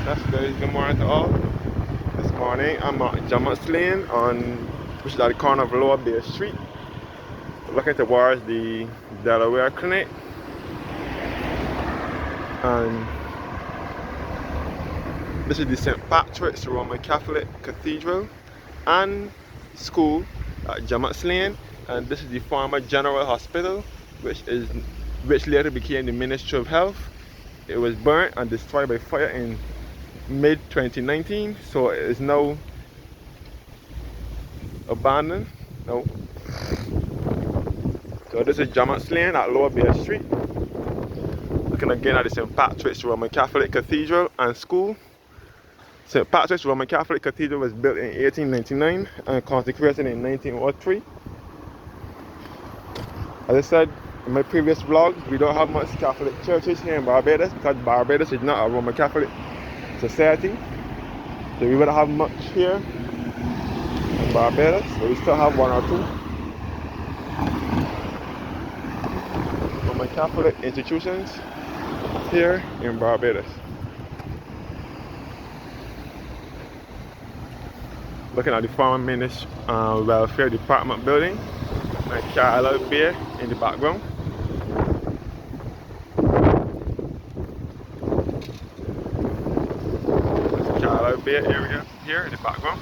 That's good. Good morning to all. This morning I'm at Jammuts Lane which is at the corner of Lower Bay Street, looking towards the Delaware Clinic. And this is the St. Patrick's Roman Catholic Cathedral and School at Jammuts Lane. And this is the former General Hospital, which later became the Ministry of Health. It was burnt and destroyed by fire in mid-2019, so it is now abandoned. No. So this is Jammuts Lane at Lower Bay Street. Looking again at the St. Patrick's Roman Catholic Cathedral and School. St. Patrick's Roman Catholic Cathedral was built in 1899 and consecrated in 1903. As I said in my previous vlog, we don't have much Catholic churches here in Barbados because Barbados is not a Roman Catholic society. So we wouldn't have much here in Barbados, but we still have one or two Roman Catholic institutions here in Barbados. Looking at the Foreign Ministry Welfare Department building, my child out there in the background. Child Bay area here in the background.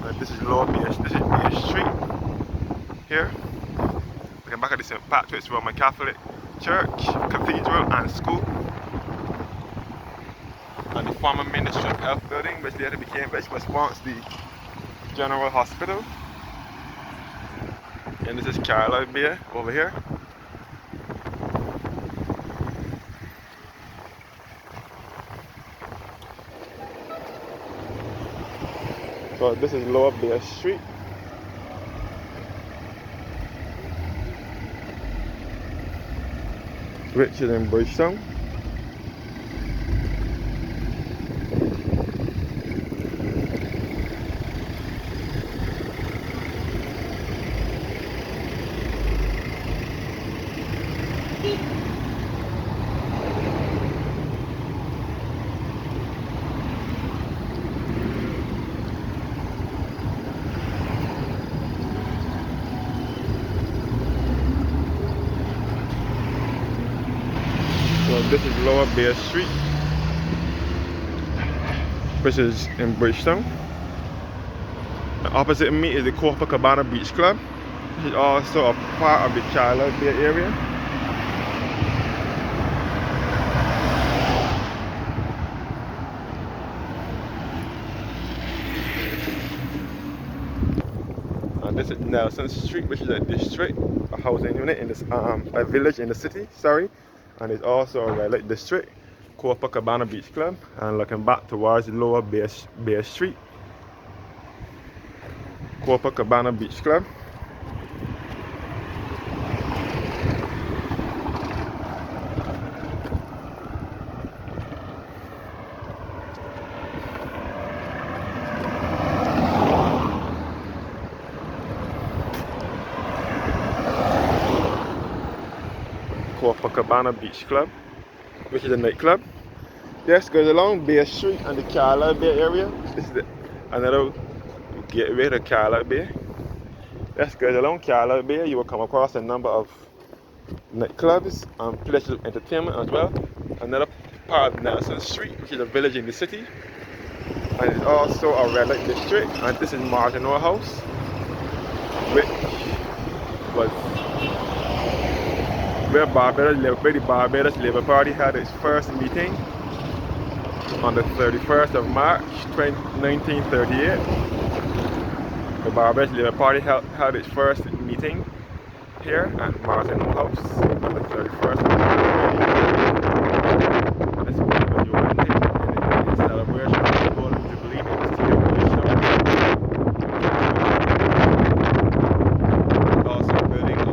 And this is Bay Street here. Looking back at the St. Patrick's Roman Catholic Church, Cathedral and School. And the former Ministry of Health building, which was once the General Hospital. And this is Carlisle Bay over here. So this is Lower Bay Street. Which is in Bridgetown. So this is Lower Bay Street, which is in Bridgetown. And opposite me is the Copacabana Beach Club, which is also a part of the Charlotte Bay area. And this is Nelson Street, which is a district, a housing unit in this a village in the city, sorry. And it's also a red light district, Copacabana Beach Club. And looking back towards Lower Bay Street, Copacabana Beach Club. Copacabana Beach Club, which is a nightclub. This goes along Bay Street and the Carlisle Bay area. This is another gateway to Carlisle Bay. This goes along Carlisle Bay. You will come across a number of nightclubs and places of entertainment as well. Another part of Nelson Street, which is a village in the city, and it's also a red light district. And this is Martineau House, which was where the Barbados Labour Party had its first meeting on the 31st of March 1938. The Barbados Labour Party held its first meeting here at Martineau House on the 31st of March. This was your in celebration of the Golden Jubilee in the city of Bristol. Also building of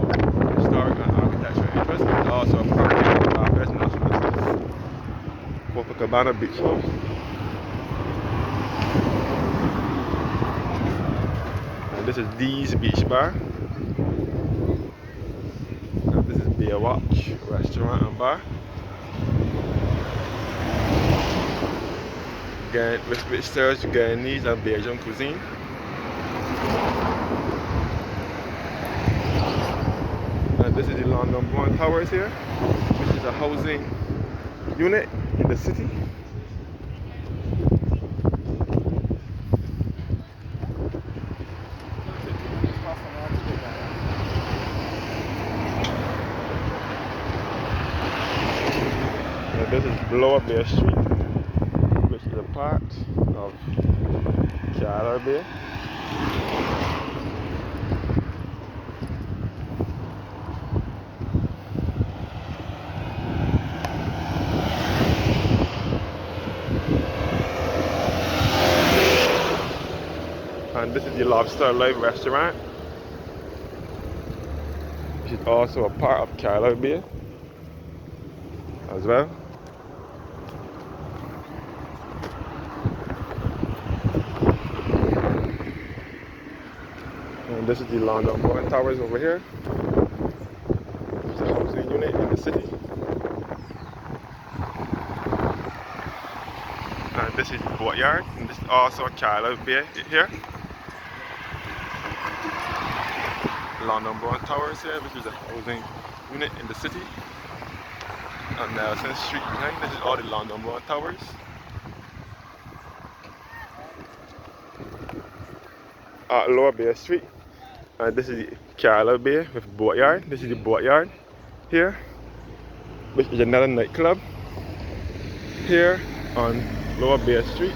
historic and architectural interest, and also a property of the Barbados National Trust. Copacabana Beach House. And this is Dee's Beach Bar. And this is Beer Watch Restaurant and Bar. which serves Guyanese and Belgian cuisine. And this is the London Bond Towers here, which is a housing unit in the city. And this is Lower Bay Street, which is a part of Charlotte Bay. And this is the Lobster Live restaurant, which is also a part of Charlotte Bay as well. And this is the London Bond Towers over here. It's a housing unit in the city. And this is the boatyard, and this is also Charlotte Bay here. London Bond Towers here, which is a housing unit in the city. On Nelson Street behind, this is all the London Bond Towers. At Lower Bay Street, and this is the Charlotte Bay with boatyard. This is the boatyard here, which is another nightclub here on Lower Bay Street.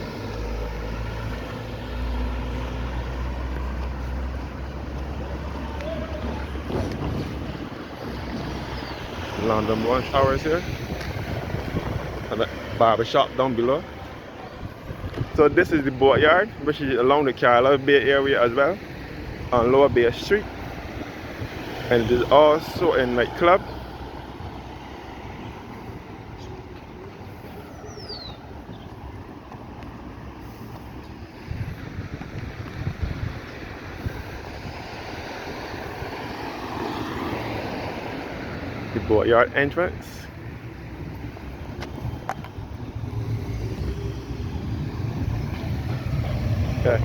London Bond Towers here, and the barber shop down below. So this is the boatyard, which is along the Charlotte Bay area as well, on Lower Bay Street, and it is also a nightclub. The boatyard entrance. Okay.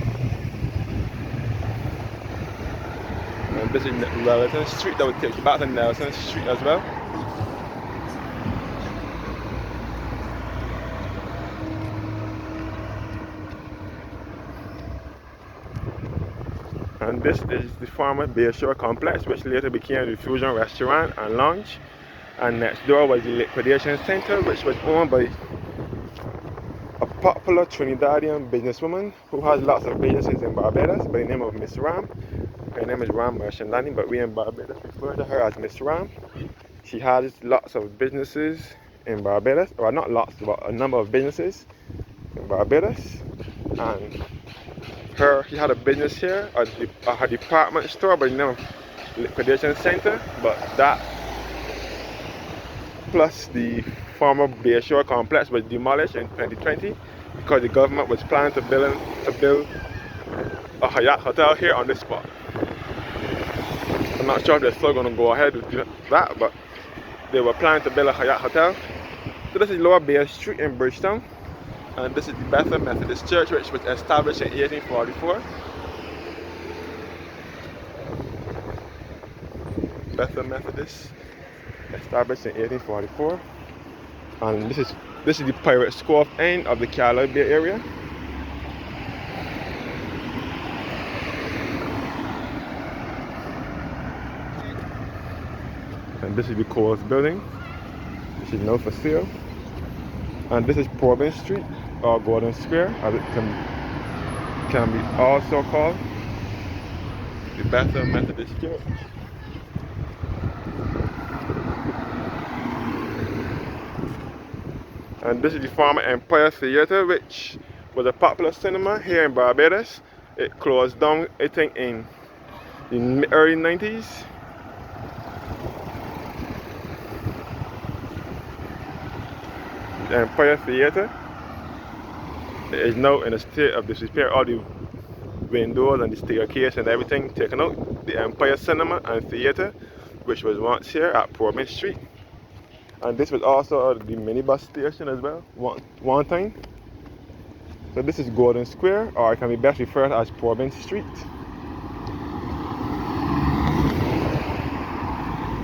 And this is Wellington Street, that would take you back to Nelson Street as well. And this is the former Bayshore complex, which later became the Fusion Restaurant and Lounge. And next door was the Liquidation Center, which was owned by a popular Trinidadian businesswoman who has lots of businesses in Barbados by the name of Miss Ram. Her name is Ram Merchant Landing, but we in Barbados refer to her as Miss Ram. She has lots of businesses in Barbados, or not lots, but a number of businesses in Barbados. And she had a business here, her department store by the name of Liquidation Center, but that plus the former Bayshore complex was demolished in 2020 because the government was planning to build a Hyatt hotel here on this spot. I'm not sure if they're still going to go ahead with that, but they were planning to build a Hyatt hotel. So this is Lower Bay Street in Bridgetown, and this is the Bethel Methodist Church, which was established in 1844. Bethel Methodist, established in 1844, and this is the Pirate Cove end of the Charlotte Bay area. And this is the Coles building, which is now for sale. And this is Providence Street, or Gordon Square, as it can be also called, the Bethel Methodist Church. And this is the former Empire Theatre, which was a popular cinema here in Barbados. It closed down, I think, in the early 90s. The Empire Theatre is now in a state of disrepair. All the windows and the staircase and everything taken out. The Empire Cinema and Theatre, which was once here at Providence Street. And this was also the minibus station as well, one time. So this is Gordon Square, or it can be best referred as Province Street.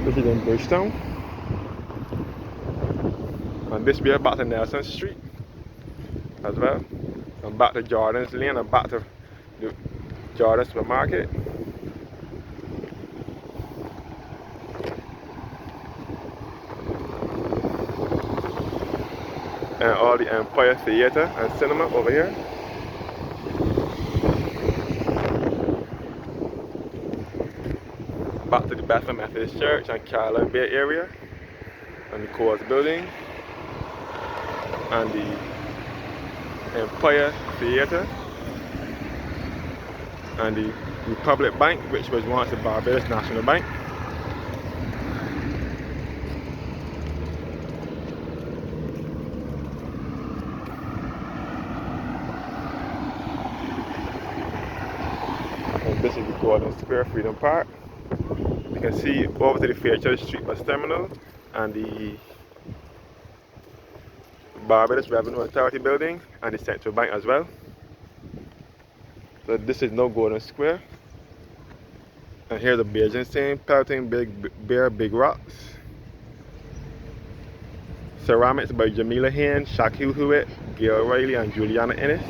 This is in Bridgetown. And this way back to Nelson Street as well. And back to Jordan's Lane and back to the Jordan Supermarket. And all the Empire Theatre and Cinema over here. Back to the Bethel Methodist Church and Carolina Bay area. And the Coors Building. And the Empire Theatre. And the Republic Bank, which was once the Barbados National Bank. And this is the Gordon Square Freedom Park. You can see over to the Fairchurch Street bus terminal and the Barbados Revenue Authority building and the Central Bank as well. So this is no Gordon Square. And here's the Bridgetown, Pelting Big Rocks. Ceramics by Jamila Hain, Shaquille Hewitt, Gail Riley and Juliana Ennis.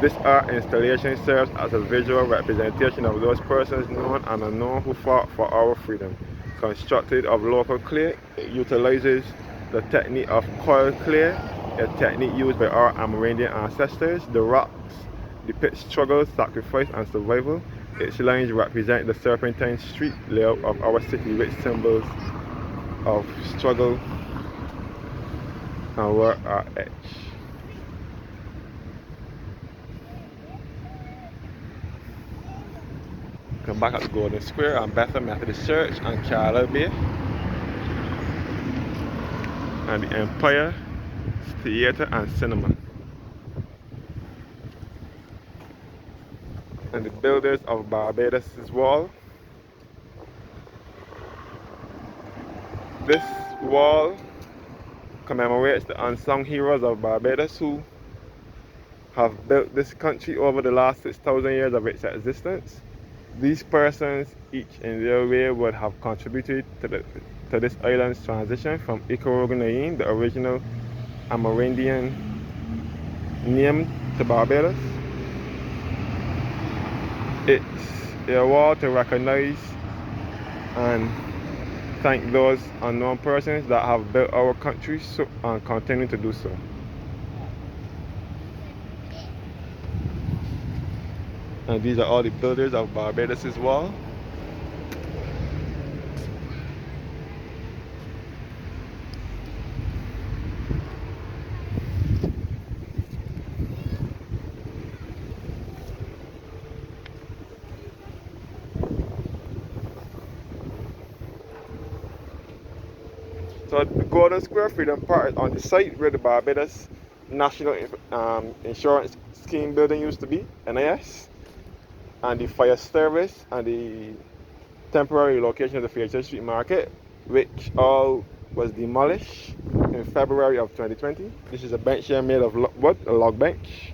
This art installation serves as a visual representation of those persons known and unknown who fought for our freedom. Constructed of local clay, it utilizes the technique of coiled clay, a technique used by our Amerindian ancestors. The rocks depict struggle, sacrifice and survival. Its lines represent the serpentine street layout of our city, which symbols of struggle and work are etched. Come back at the Gordon Square and Bethel Methodist Church and Carolina Bay. And the Empire Theatre and Cinema. And the builders of Barbados' wall. This wall commemorates the unsung heroes of Barbados who have built this country over the last 6,000 years of its existence. These persons, each in their way, would have contributed to this island's transition from Icorogunayin, the original Amerindian name, to Barbados. It's a wall to recognize and thank those unknown persons that have built our country and continue to do so. And these are all the builders of Barbados' wall. So the Gordon Square Freedom Park is on the site where the Barbados National Insurance Scheme building used to be, NIS, and the fire service and the temporary location of the Fairchurch Street Market, which all was demolished in February of 2020. This is a bench here made of wood, a log bench.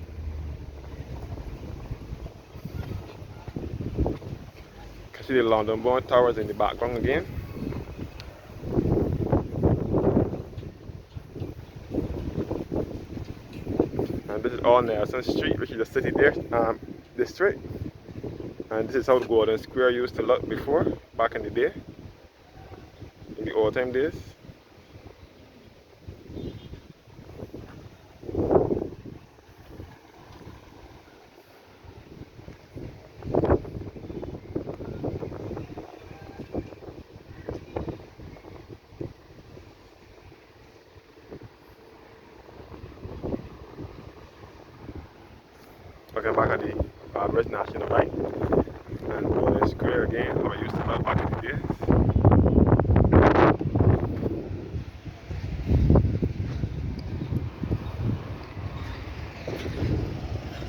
You can see the London Bond Towers in the background again. And this is all Nelson Street, which is the city district. And this is how the Gordon Square used to look before, back in the day, in the old time days. Looking back at the Barbados National Bank and Gordon Square again, how it used to look back in the days.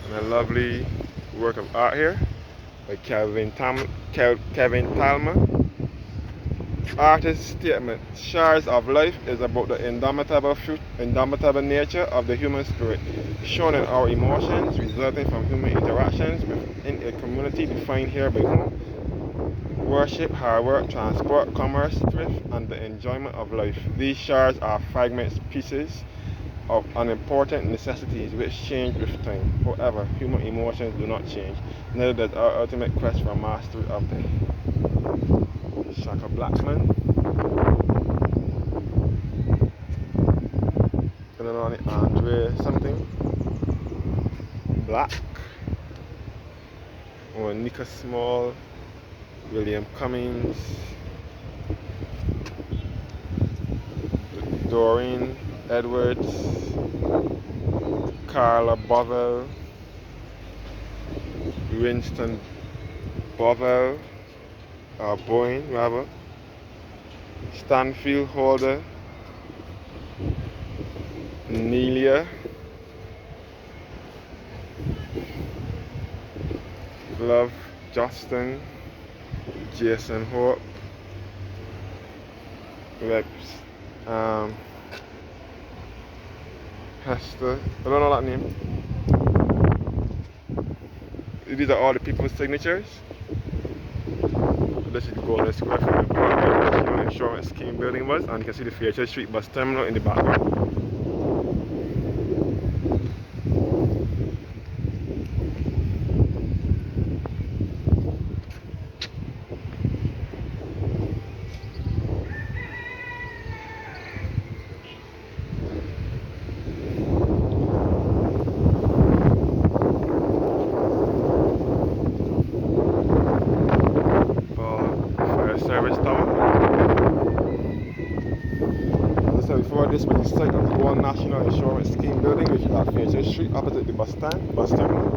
And a lovely work of art here by Kevin Talma. artist's statement, Shards of Life, is about the indomitable nature of the human spirit, shown in our emotions resulting from human interactions within a community defined here by home, worship, hard work, transport, commerce, thrift, and the enjoyment of life. These shards are fragments, pieces of unimportant necessities which change with time. However, human emotions do not change, neither does our ultimate quest for mastery of them. Shaka Blackman. I don't know, Andre something. Black. Or Nika Small. William Cummings. Doreen Edwards. Carla Bovell. Winston Bovell. Boyne, rather. Stanfield Holder. Nelia. Love Justin. Jason Hope. Rex. Hester. I don't know that name. These are all the people's signatures. This is the Golden Square from the National Insurance Scheme building was, and you can see the Fairchild Street bus terminal in the background. This was the site of the One National Insurance Scheme building, which is at Fairchild Street, opposite the bus terminal.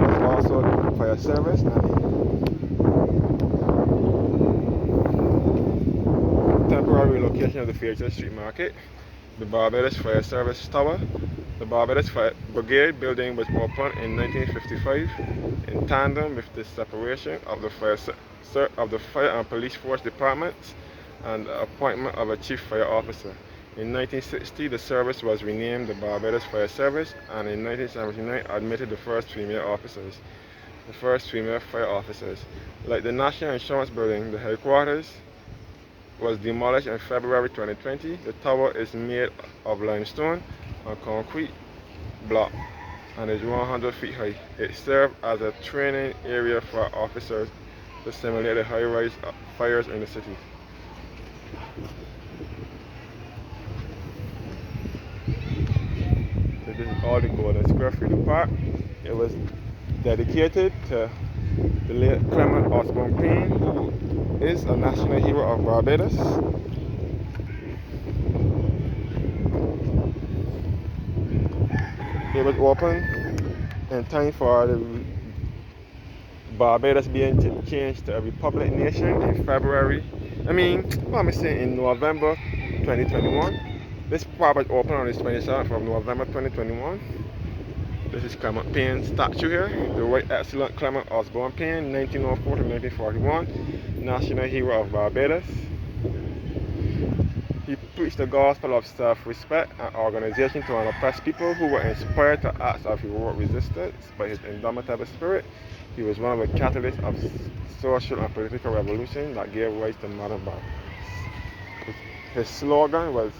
And also the fire service and the temporary relocation of the Fairchild Street Market, the Barbados Fire Service Tower. The Barbados Fire Brigade building was opened in 1955 in tandem with the separation of the fire and police force departments and the appointment of a chief fire officer. In 1960, the service was renamed the Barbados Fire Service, and in 1979 admitted the first female fire officers. Like the National Insurance Building, the headquarters was demolished in February 2020. The tower is made of limestone and concrete block and is 100 feet high. It served as a training area for officers to simulate the high-rise fires in the city. So this is all the Golden Square Freedom Park. It was dedicated to the late Clement Osborne Payne, who is a national hero of Barbados. It was opened in time for the Barbados being changed to a republic nation in in November 2021. This park was opened on the 27th of November 2021. This is Clement Payne's statue here, the Right Excellent Clement Osborne Payne, 1904 to 1941, national hero of Barbados. He preached the gospel of self-respect and organization to an oppressed people who were inspired to acts of heroic resistance by his indomitable spirit. He was one of the catalysts of social and political revolution that gave rise to modern Barbados. His slogan was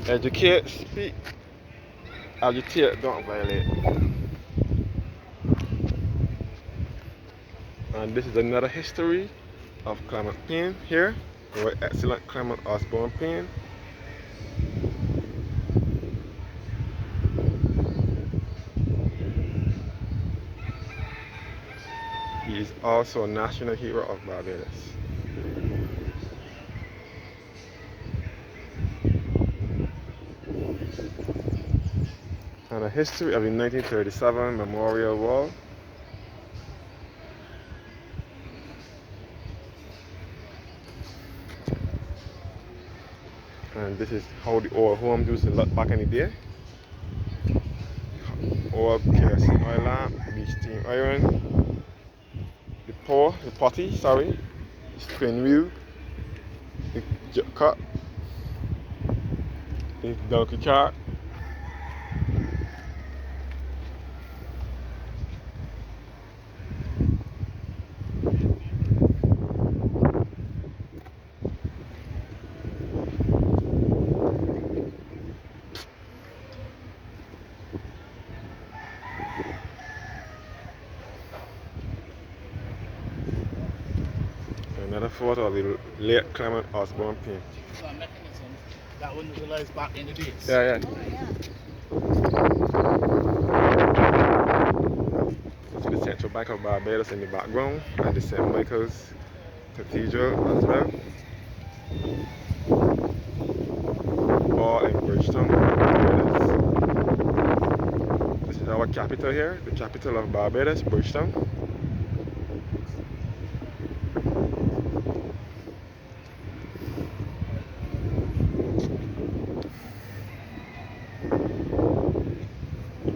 educate, speak, agitate, don't violate. And this is another history of Clement Payne here, the excellent Clement Osborne Payne. He is also a national hero of Barbados. And a history of the 1937 Memorial Wall. And this is how the old homes used to look back in the day. Old kerosene oil lamp, beach steam iron, the potty, Spin wheel, the cup, the donkey cart. Another photo of the late Clement Osborne paint. So a mechanism that wouldn't realize back in the days. Yeah. See the Central Bank of Barbados in the background and the St. Michael's Cathedral as well. All in Bridgetown Barbados. This is our capital here, the capital of Barbados, Bridgetown.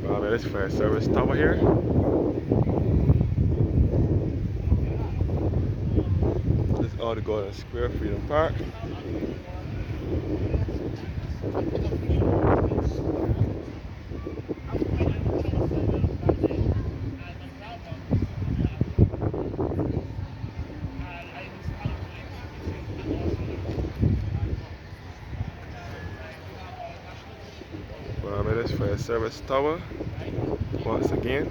Barbados Fire Service Tower here. This is all the Golden Square, Freedom Park. Barbados Fire Service Tower once again.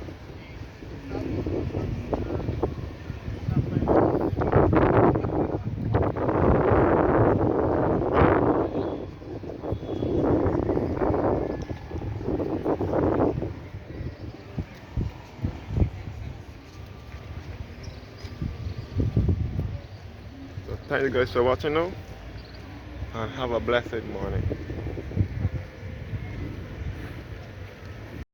So thank you guys for watching now, and have a blessed morning.